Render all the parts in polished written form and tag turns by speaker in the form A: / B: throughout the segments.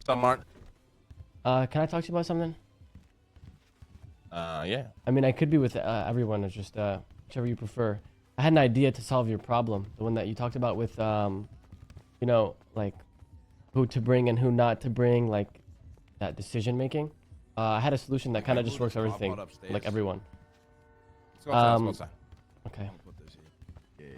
A: What's up, Martin?
B: Can I talk to you about something?
A: Yeah.
B: I mean, I could be with everyone. It's just whichever you prefer. I had an idea to solve your problem, the one that you talked about with, you know, like who to bring and who not to bring, like that decision making. I had a solution that kind of just works for everything, like everyone.
A: Let's go outside. Let's go outside.
B: Okay.
C: Put this here. Yeah.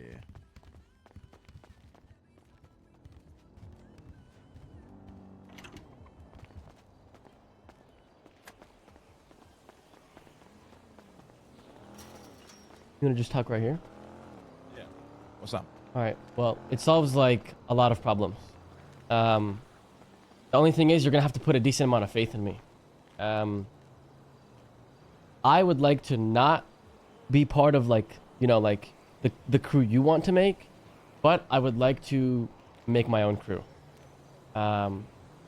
B: You wanna just talk right here?
A: Yeah. What's up?
B: All right. Well, it solves like a lot of problems. The only thing is you're gonna have to put a decent amount of faith in me. I would like to not be part of like, you know, like the crew you want to make, but I would like to make my own crew.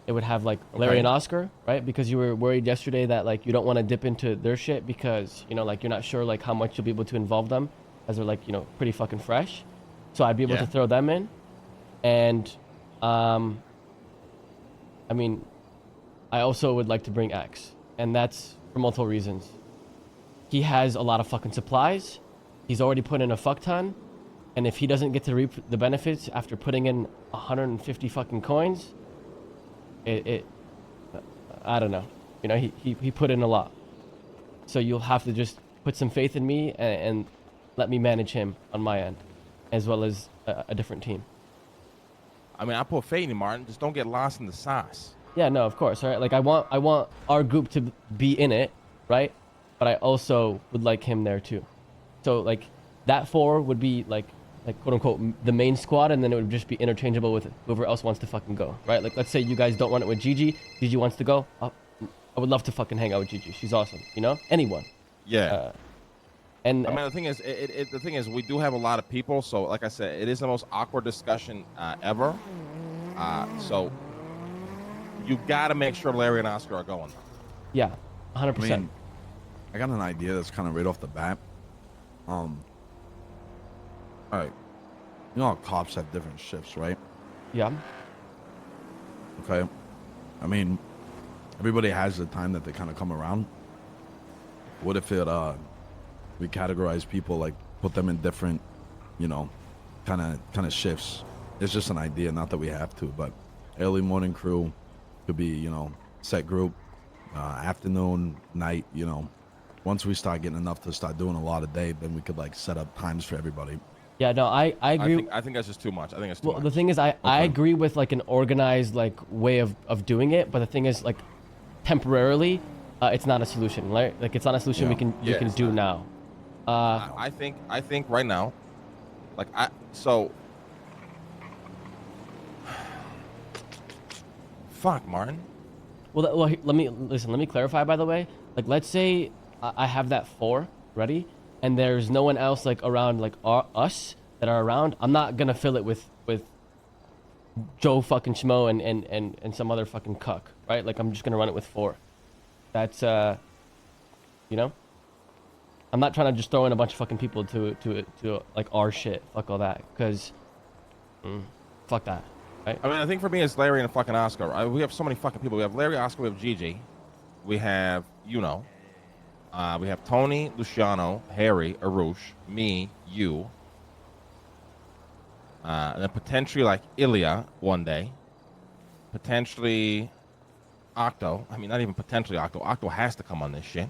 B: It would have like Larry and Oscar, right? Because you were worried yesterday that like you don't want to dip into their shit because, you know, like you're not sure like how much you'll be able to involve them as they're like, you know, pretty fucking fresh. So I'd be able to throw them in. And I mean, I also would like to bring X, and that's for multiple reasons. He has a lot of fucking supplies. He's already put in a fuck ton, and if he doesn't get to reap the benefits after putting in 150 fucking coins, I don't know. You know, he put in a lot. So you'll have to just put some faith in me and let me manage him on my end, as well as a different team.
A: I mean, I put faith in you, Martin. Just don't get lost in the sauce.
B: Yeah, no, of course, right? Like I want our group to be in it, right? But I also would like him there too. So like that 4 would be like quote unquote the main squad, and then it would just be interchangeable with whoever else wants to fucking go, right? Like let's say you guys don't want it with Gigi. Gigi wants to go. I would love to fucking hang out with Gigi. She's awesome, you know? Anyone.
A: Yeah.
B: And
A: I mean, the thing is, the thing is, we do have a lot of people. So, like I said, it is the most awkward discussion ever. So you got to make sure Larry and Oscar are going.
B: yeah, 100%.
C: I mean, I got an idea that's kind of right off the bat. All right. You know how cops have different shifts, right?
B: Yeah.
C: Okay. I mean, everybody has the time that they kind of come around. What if it, we categorize people, like put them in different, you know, kind of shifts? It's just an idea, not that we have to, but early morning crew could be, you know, set group, afternoon, night, you know. Once we start getting enough to start doing a lot of day, then we could like set up times for everybody.
B: Yeah, no, I agree.
A: I think that's just too much. I think it's too much.
B: Well, the thing is, I agree with like an organized like way of doing it, but the thing is, like temporarily, it's not a solution, right? Like it's not a solution we can do now.
A: I think right now, like fuck, Martin.
B: Well, let me clarify. By the way, like let's say I have that 4 ready, and there's no one else like around like us that are around. I'm not gonna fill it with Joe fucking Schmo and some other fucking cuck, right? Like I'm just gonna run it with 4. That's you know, I'm not trying to just throw in a bunch of fucking people to like our shit. Fuck all that, because fuck that. Right?
A: I mean, I think for me it's Larry and fucking Oscar. We have so many fucking people. We have Larry, Oscar, we have Gigi, we have we have Tony, Luciano, Harry, Arush, me, you, and then potentially like Ilya one day, potentially Octo. I mean, not even potentially Octo. Octo has to come on this shit.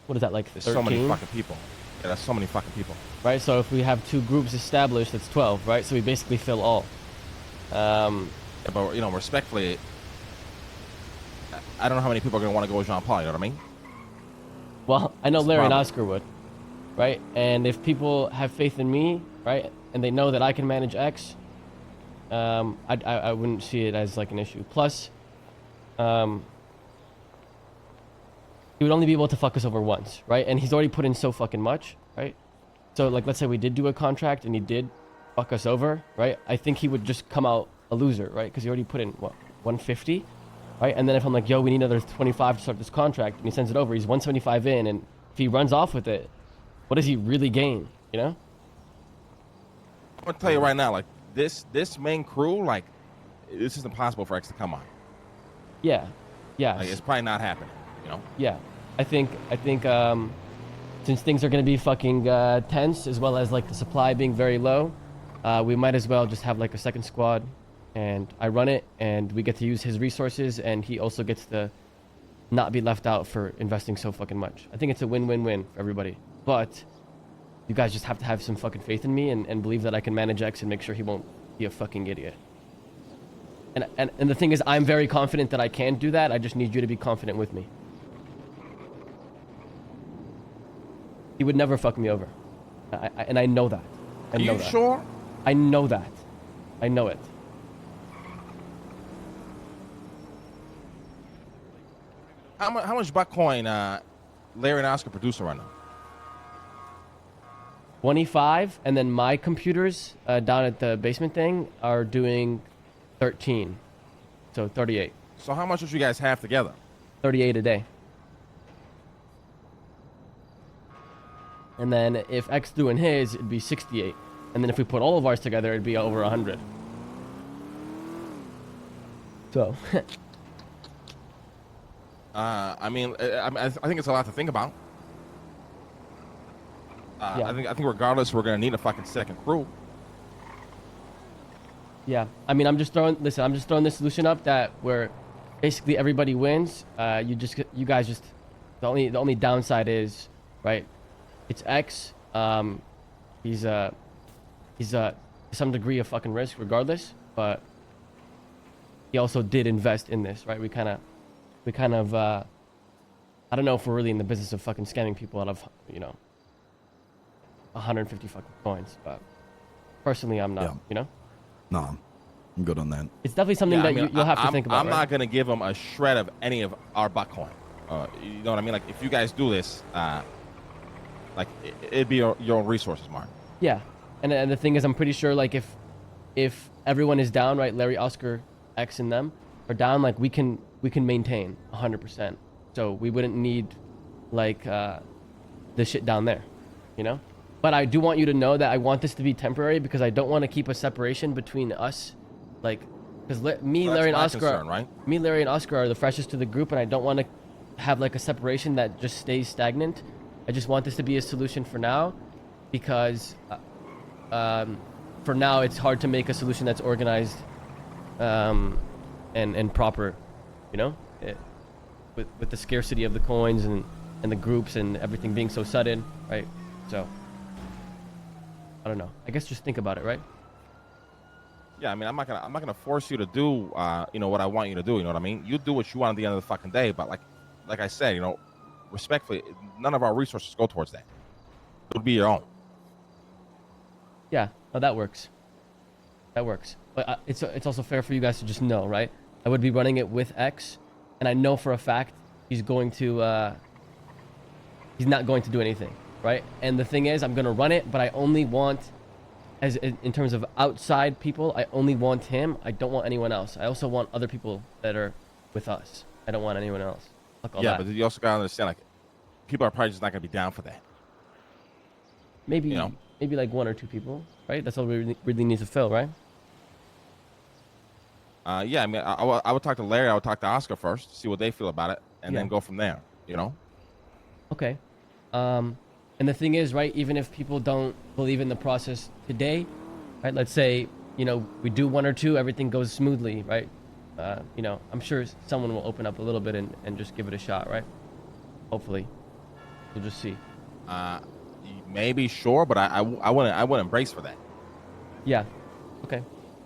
B: What is that, like 13?
A: There's so many fucking people. Yeah, that's so many fucking people.
B: Right, so if we have 2 groups established, that's 12, right? So we basically fill all.
A: Yeah, but, you know, respectfully, I don't know how many people are going to want to go with Jean-Paul, you know what I mean?
B: Well, I know Larry and Oscar would, right? And if people have faith in me, right, and they know that I can manage X, I wouldn't see it as like an issue. Plus, he would only be able to fuck us over once, right? And he's already put in so fucking much, right? So like, let's say we did do a contract and he did fuck us over, right? I think he would just come out a loser, right? Because he already put in what, 150, right? And then if I'm like, yo, we need another 25 to start this contract, and he sends it over, he's 175 in, and if he runs off with it, what does he really gain? You know?
A: I'm gonna tell you right now, like this main crew, like this is impossible for X to come on.
B: Yeah. Yeah.
A: Like, it's probably not happening. You know.
B: Yeah. I think since things are going to be fucking tense, as well as like the supply being very low, we might as well just have like a second squad, and I run it, and we get to use his resources, and he also gets to not be left out for investing so fucking much. I think it's a win-win-win for everybody. But you guys just have to have some fucking faith in me and believe that I can manage X and make sure he won't be a fucking idiot. And the thing is, I'm very confident that I can do that. I just need you to be confident with me. He would never fuck me over. And I know that.
A: Are you sure?
B: I know that. I know it.
A: How much Bitcoin Larry and Oscar producer right now?
B: 25, and then my computers down at the basement thing are doing 13. So 38.
A: So how much would you guys have together?
B: 38 a day. And then if X threw in his, it'd be 68. And then if we put all of ours together, it'd be over 100. So.
A: I mean, I think it's a lot to think about.
B: Yeah.
A: I think regardless, we're gonna need a fucking second crew.
B: Yeah, I mean, I'm just throwing this solution up that where basically everybody wins. You guys just the only downside is, right? It's X. He's some degree of fucking risk regardless, but he also did invest in this, right? We kind of I don't know if we're really in the business of fucking scamming people out of 150 fucking coins, but personally I'm not.
C: Yeah. No, I'm good on that.
B: It's definitely something you'll have to think about.
A: I'm not gonna give them a shred of any of our Bitcoin. You know what I mean? Like, if you guys do this, like, it'd be your own resources, Mark.
B: Yeah, and the thing is, I'm pretty sure, like, if everyone is down, right, Larry, Oscar, X, and them are down, like, we can maintain 100%. So we wouldn't need like the shit down there, you know. But I do want you to know that I want this to be temporary because I don't want to keep a separation between us, like, because Larry and Oscar,
A: right?
B: Me, Larry, and Oscar are the freshest to the group, and I don't want to have like a separation that just stays stagnant. I just want this to be a solution for now, because for now it's hard to make a solution that's organized and proper, you know, with the scarcity of the coins and the groups and everything being so sudden, right? So I don't know. I guess just think about it, right?
A: Yeah, I mean, I'm not gonna force you to do what I want you to do. You know what I mean? You do what you want at the end of the fucking day. But like I said, respectfully, none of our resources go towards that. It would be your own.
B: Yeah, no, that works. That works. But it's also fair for you guys to just know, right? I would be running it with X, and I know for a fact he's not going to do anything, right? And the thing is, I'm gonna run it, but I only want, as in terms of outside people, I only want him. I don't want anyone else. I also want other people that are with us. I don't want anyone else. Fuck all that.
A: But you also gotta understand, like, people are probably just not gonna be down for that.
B: Maybe like 1 or 2 people, right? That's all we really need to fill, right?
A: Yeah, I mean, I would talk to Larry. I would talk to Oscar first, see what they feel about it, and then go from there.
B: Okay. And the thing is, right, even if people don't believe in the process today, right, let's say, we do 1 or 2, everything goes smoothly, right? I'm sure someone will open up a little bit and just give it a shot, right? Hopefully. We'll just see.
A: Maybe, sure, but I wouldn't brace for that.
B: Yeah. Okay.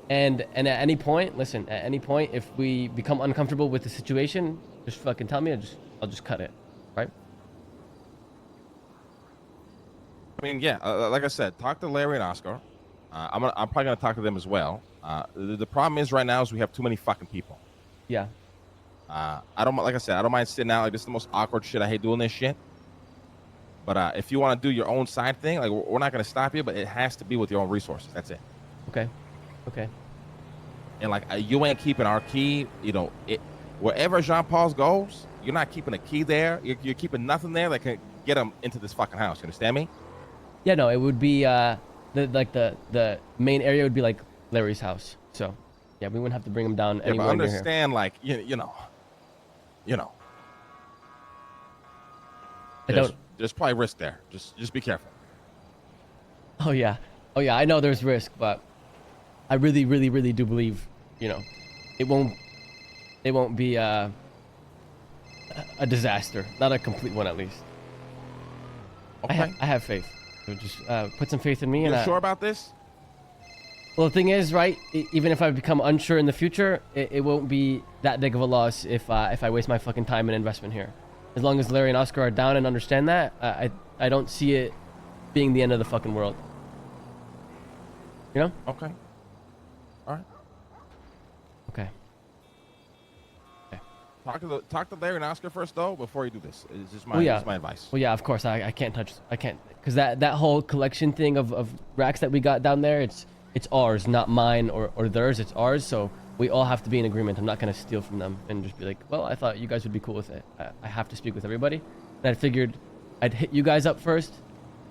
B: And at any point, if we become uncomfortable with the situation, just fucking tell me, I'll just cut it, right?
A: I mean, yeah, like I said, talk to Larry and Oscar. I'm probably gonna talk to them as well. The problem is right now is we have too many fucking people.
B: Yeah.
A: I don't mind sitting out. Like, this is the most awkward shit. I hate doing this shit. But if you want to do your own side thing, like, we're not gonna stop you, but it has to be with your own resources. That's it.
B: Okay. And
A: like, you ain't keeping our key. Wherever Jean Paul's goes, you're not keeping a key there. You're keeping nothing there that can get him into this fucking house. You understand me?
B: Yeah, no, it would be the main area would be like Larry's house. So Yeah, we wouldn't have to bring him down
A: Yeah,
B: anywhere
A: but
B: near here.
A: understand, like you know.
B: I don't.
A: There's probably risk there. Just be careful.
B: Oh yeah, I know there's risk, but I really, really, really do believe, you know, it won't be a disaster, not a complete one at least.
A: Okay.
B: I have faith. So just put some faith in me.
A: You
B: And
A: sure about this?
B: well, the thing is, right? Even if I become unsure in the future, it won't be that big of a loss if I waste my fucking time and investment here. As long as Larry and Oscar are down and understand that, I don't see it being the end of the fucking world. You know?
A: Okay. All right.
B: Okay.
A: Talk to Larry and Oscar first though before you do this. It's just my
B: Well, yeah.
A: this is my advice.
B: Well, yeah, of course. I can't because that whole collection thing of racks that we got down there, it's ours, not mine or theirs. It's ours. So we all have to be in agreement. I'm not gonna steal from them and just be like, well, I thought you guys would be cool with it. I have to speak with everybody, and I figured I'd hit you guys up first,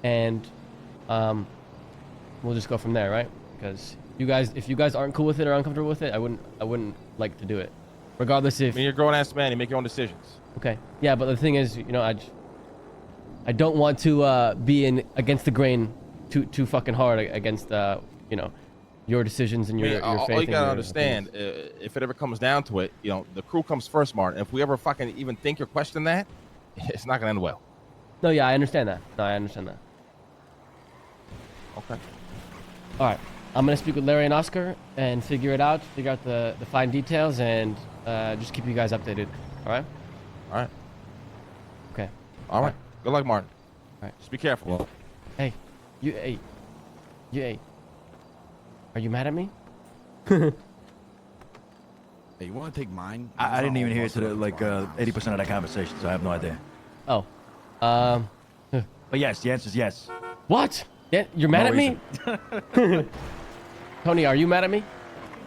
B: and we'll just go from there, right? Because if you guys aren't cool with it or uncomfortable with it, I wouldn't like to do it, regardless if.
A: I mean, you're a grown-ass man. You make your own decisions.
B: Okay. Yeah, but the thing is, you know, I don't want to be against the grain too fucking hard against you know, your decisions and your faith.
A: All you gotta
B: and
A: understand, if it ever comes down to it, you know, the crew comes first, Martin. If we ever fucking even think or question that, it's not gonna end well.
B: No, yeah, I understand that. No, I understand that.
A: Okay.
B: All right. I'm gonna speak with Larry and Oscar and figure out the fine details, and just keep you guys updated. All right.
A: All right.
B: Okay.
A: All right. Good luck, Martin.
B: All right.
A: Just be careful.
C: Well,
B: Hey, hey. Are you mad at me?
C: hey, you want to take mine?
D: I didn't even hear to the 80% of that conversation, so I have no idea.
B: Oh.
D: But yes, the answer is yes.
B: What? Yeah, you're mad
D: No
B: at me? Tony, are you mad at me?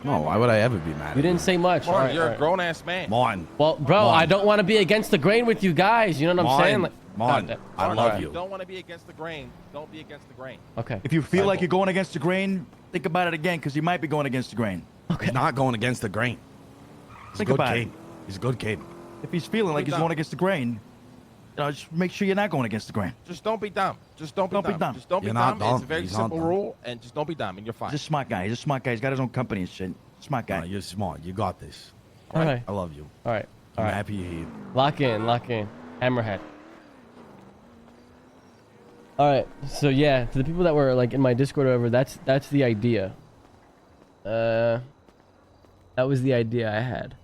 C: No, why would I ever be mad?
B: You didn't say much.
A: Martin,
B: All right,
A: you're
B: all
A: a
B: right.
A: grown-ass man.
C: Mon.
B: Well, bro,
C: Come on.
B: I don't want to be against the grain with you guys. You know what I'm saying? Like,
C: Mon, I
A: Martin,
C: love
A: if
C: you.
A: you don't want to be against the grain, don't be against the grain.
B: Okay.
D: If you feel like
C: Simple.
D: you're going against the grain, think about it again, because you might be going against the grain.
C: He's not going against the grain. He's
D: Think
C: a good
D: about
C: kid.
D: it.
C: He's a good kid.
D: If he's feeling like
A: Good
D: he's
A: job.
D: going against the grain, just make sure you're not going against the grain.
A: Just don't be dumb. Just don't be
D: Don't be
A: dumb.
D: dumb.
A: Just don't be
C: You're not
A: dumb. It's a
C: dumb.
A: very
C: He's not
A: simple
C: dumb.
A: rule, and just don't be dumb, and you're fine.
D: He's a smart guy. He's a smart guy. He's got his own company and shit. Smart guy.
C: No, you're smart. You got this.
B: All right.
C: I love you.
B: All right.
C: I'm
B: All right.
C: happy you're here.
B: Lock in. Hammerhead. All right. So yeah, to the people that were like in my Discord or whatever, that's the idea. That was the idea I had.